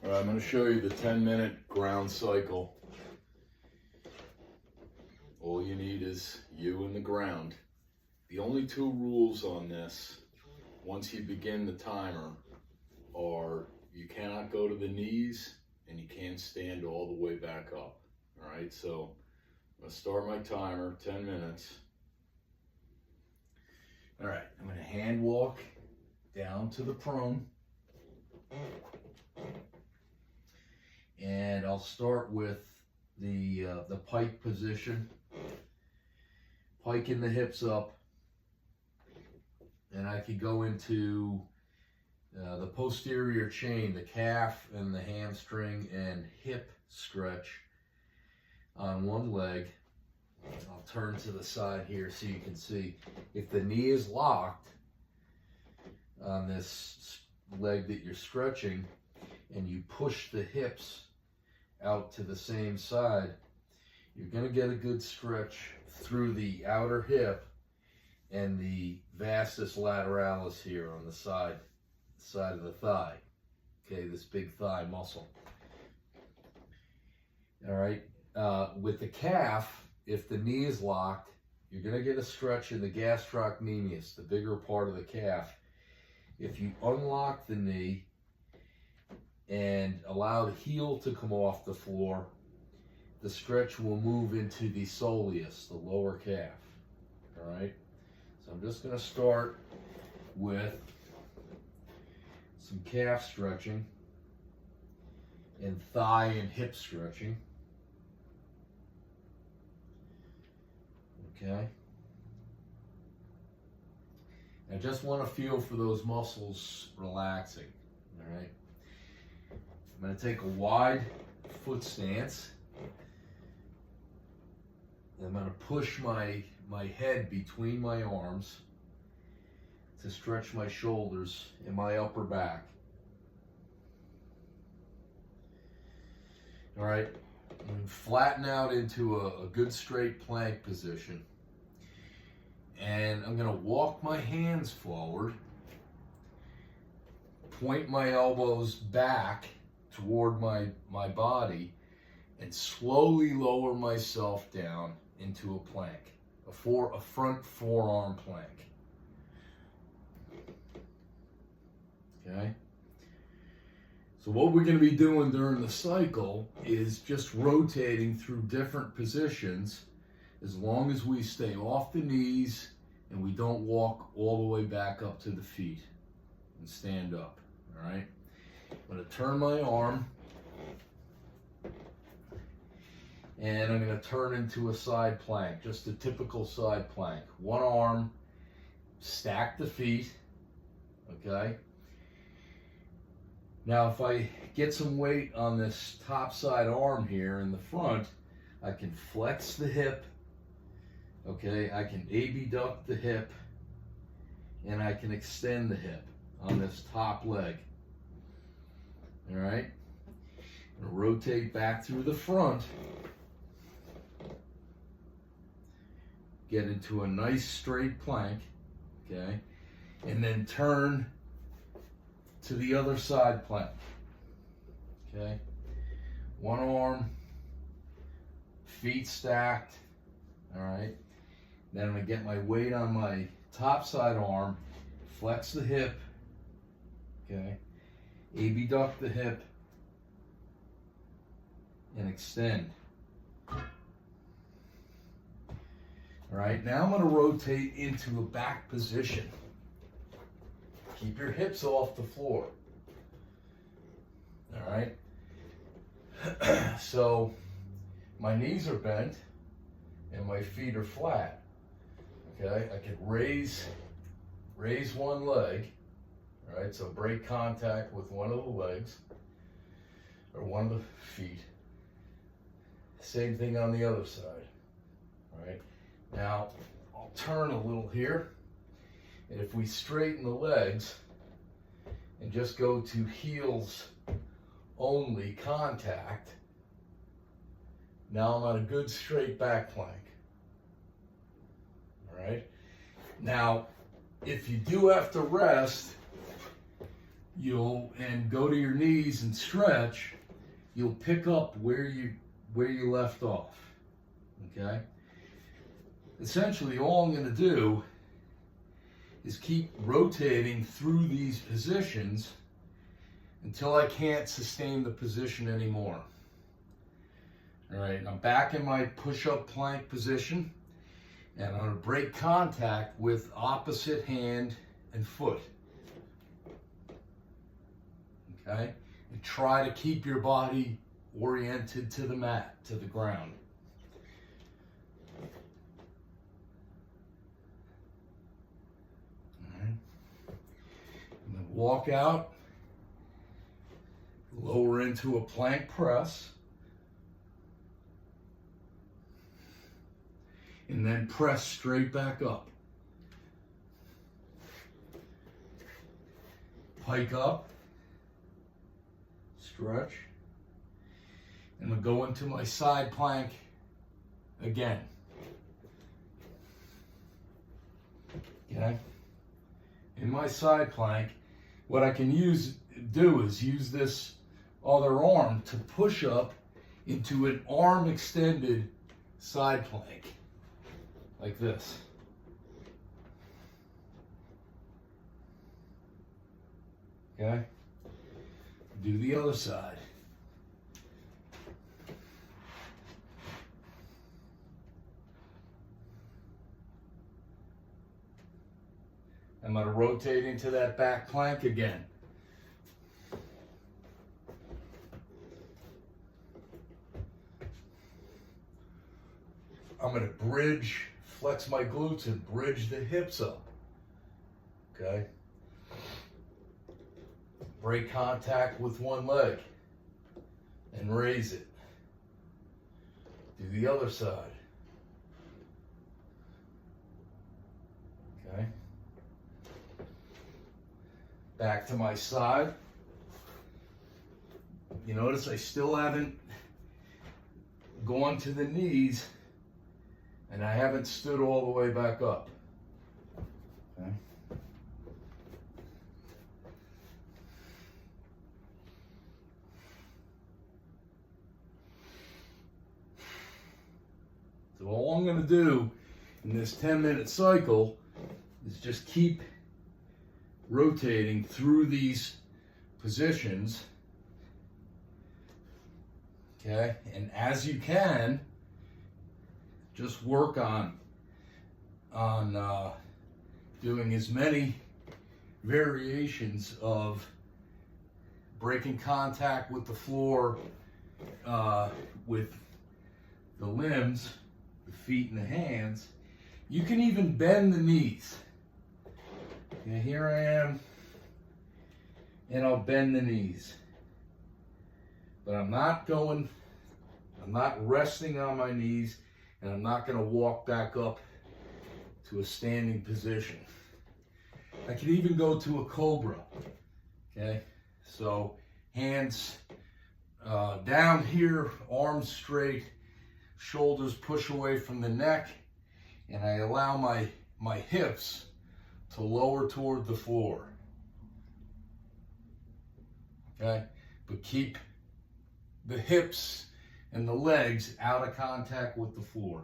All right, I'm going to show you the 10-minute ground cycle. All you need is you and the ground. The only two rules on this, once you begin the timer, are you cannot go to the knees and you can't stand all the way back up. All right, so I'm going to start my timer, 10 minutes. All right, I'm going to hand walk down to the prone. And I'll start with the pike position. Piking the hips up. And I could go into the posterior chain, the calf and the hamstring and hip stretch on one leg. I'll turn to the side here so you can see. If the knee is locked on this leg that you're stretching and you push the hips out to the same side, you're going to get a good stretch through the outer hip and the vastus lateralis here on the side of the thigh. Okay, this big thigh muscle. All right, with the calf, if the knee is locked, you're going to get a stretch in the gastrocnemius, the bigger part of the calf. If you unlock the knee and allow the heel to come off the floor, the stretch will move into the soleus, the lower calf. All right, so I'm just going to start with some calf stretching and thigh and hip stretching. Okay. I just want to feel for those muscles relaxing. All right. I'm going to take a wide foot stance. I'm going to push my head between my arms to stretch my shoulders and my upper back. All right. And flatten out into a good straight plank position. And I'm going to walk my hands forward, point my elbows back toward my body, and slowly lower myself down into a plank, a front forearm plank. Okay? So what we're going to be doing during the cycle is just rotating through different positions as long as we stay off the knees and we don't walk all the way back up to the feet and stand up. All right? I'm going to turn my arm and I'm going to turn into a side plank, just a typical side plank. One arm, stack the feet, okay? Now, if I get some weight on this top side arm here in the front, I can flex the hip, okay? I can abduct the hip, and I can extend the hip on this top leg. All right? I'm gonna rotate back through the front, get into a nice straight plank, okay? And then turn to the other side plank. Okay, one arm, feet stacked. All right, then I'm gonna get my weight on my top side arm, flex the hip. Okay, abduct the hip and extend. All right, now I'm gonna rotate into a back position. Keep your hips off the floor. All right. So my knees are bent and my feet are flat. Okay. I can raise one leg. All right. So break contact with one of the legs or one of the feet. Same thing on the other side. All right. Now I'll turn a little here. And if we straighten the legs and just go to heels only contact, now I'm on a good straight back plank. All right. Now, if you do have to rest, and go to your knees and stretch, you'll pick up where you left off. Okay? Essentially, all I'm going to do is keep rotating through these positions until I can't sustain the position anymore. All right, I'm back in my push-up plank position, and I'm going to break contact with opposite hand and foot. Okay? And try to keep your body oriented to the mat, to the ground. All right. And then walk out, lower into a plank press, and then press straight back up. Pike up, stretch, and I'm going to go into my side plank again. Okay? In my side plank, what I can do is use this other arm to push up into an arm extended side plank, like this. Okay? Do the other side. I'm going to rotate into that back plank again. I'm going to bridge, flex my glutes and bridge the hips up. Okay? Break contact with one leg and raise it. Do the other side. Okay? Back to my side. You notice I still haven't gone to the knees and I haven't stood all the way back up. Okay? So all I'm going to do in this 10-minute cycle is just keep rotating through these positions. Okay, and as you can, just work on doing as many variations of breaking contact with the floor, with the limbs, the feet and the hands. You can even bend the knees. Okay, here I am, and I'll bend the knees. But I'm not resting on my knees, and I'm not going to walk back up to a standing position. I can even go to a cobra. Okay, so hands down here, arms straight, shoulders push away from the neck, and I allow my hips to lower toward the floor. Okay, but keep the hips and the legs out of contact with the floor.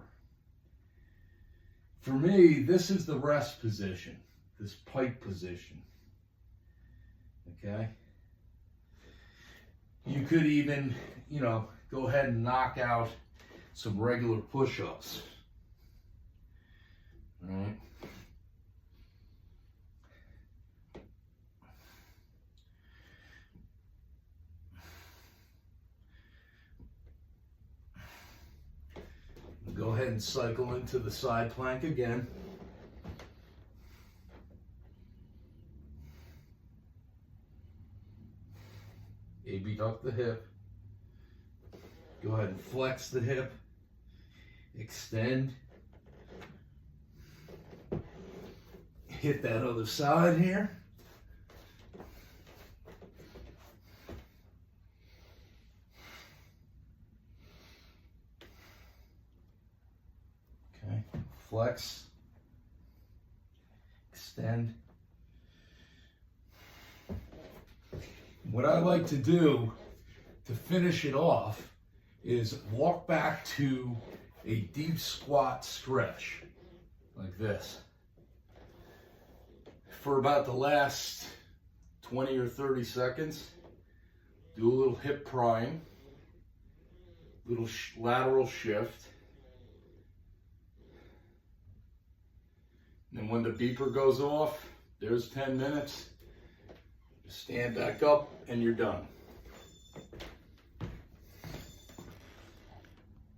For me, this is the rest position, this pike position. Okay? You could even, go ahead and knock out some regular push-ups. All right? Go ahead and cycle into the side plank again. Abduct the hip. Go ahead and flex the hip. Extend. Hit that other side here. Okay, flex, extend, What I like to do to finish it off is walk back to a deep squat stretch like this for about the last 20 or 30 seconds. Do a little hip prying, little lateral shift. And then when the beeper goes off, there's 10 minutes. Stand back up and you're done.